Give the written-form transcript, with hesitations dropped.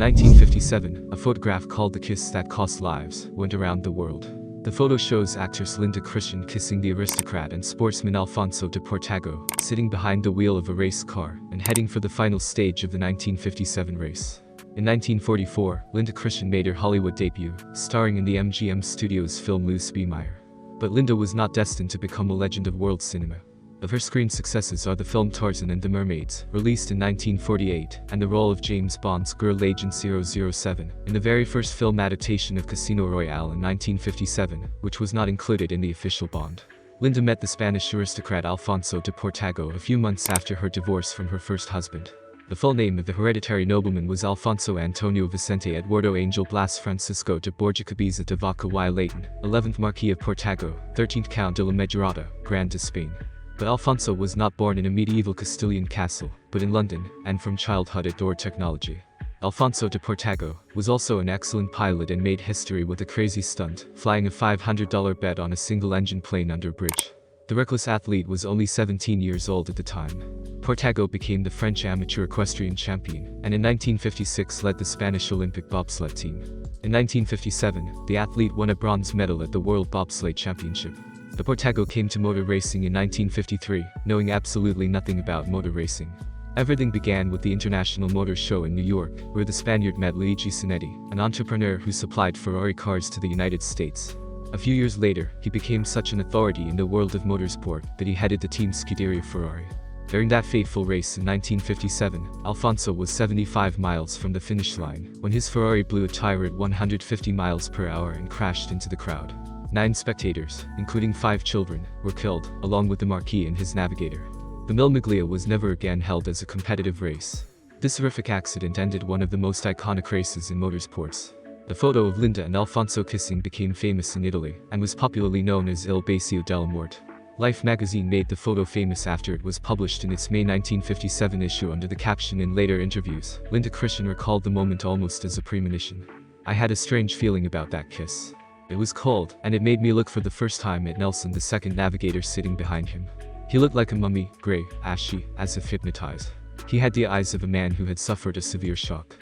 1957, a photograph called "The Kiss That Cost Lives" went around the world. The photo shows actress Linda Christian kissing the aristocrat and sportsman Alfonso de Portago, sitting behind the wheel of a race car and heading for the final stage of the 1957 race. In 1944, Linda Christian made her Hollywood debut, starring in the MGM Studios film Louis B. Mayer. But Linda was not destined to become a legend of world cinema. Of her screen successes are the film Tarzan and the Mermaids, released in 1948, and the role of James Bond's Girl Agent 007, in the very first film adaptation of Casino Royale in 1957, which was not included in the official Bond. Linda met the Spanish aristocrat Alfonso de Portago a few months after her divorce from her first husband. The full name of the hereditary nobleman was Alfonso Antonio Vicente Eduardo Angel Blas Francisco de Borja Cabiza de Vaca y Leighton, 11th Marquis of Portago, 13th Count de la Majorata, Grand de Spain. But Alfonso was not born in a medieval Castilian castle, but in London, and from childhood adored technology. Alfonso de Portago was also an excellent pilot and made history with a crazy stunt, flying a $500 bet on a single-engine plane under a bridge. The reckless athlete was only 17 years old at the time. Portago became the French amateur equestrian champion, and in 1956 led the Spanish Olympic bobsled team. In 1957, the athlete won a bronze medal at the World Bobsleigh Championship. The Portago came to motor racing in 1953, knowing absolutely nothing about motor racing. Everything began with the International Motor Show in New York, where the Spaniard met Luigi Cinetti, an entrepreneur who supplied Ferrari cars to the United States. A few years later, he became such an authority in the world of motorsport that he headed the team Scuderia Ferrari. During that fateful race in 1957, Alfonso was 75 miles from the finish line, when his Ferrari blew a tire at 150 miles per hour and crashed into the crowd. 9 spectators, including 5 children, were killed, along with the Marquis and his navigator. The Mille Miglia was never again held as a competitive race. This horrific accident ended one of the most iconic races in motorsports. The photo of Linda and Alfonso kissing became famous in Italy, and was popularly known as Il Bacio della Morte. Life magazine made the photo famous after it was published in its May 1957 issue under the caption "In later interviews, Linda Christian recalled the moment almost as a premonition. I had a strange feeling about that kiss. It was cold, and it made me look for the first time at Nelson, the second navigator sitting behind him. He looked like a mummy, gray, ashy, as if hypnotized. He had the eyes of a man who had suffered a severe shock."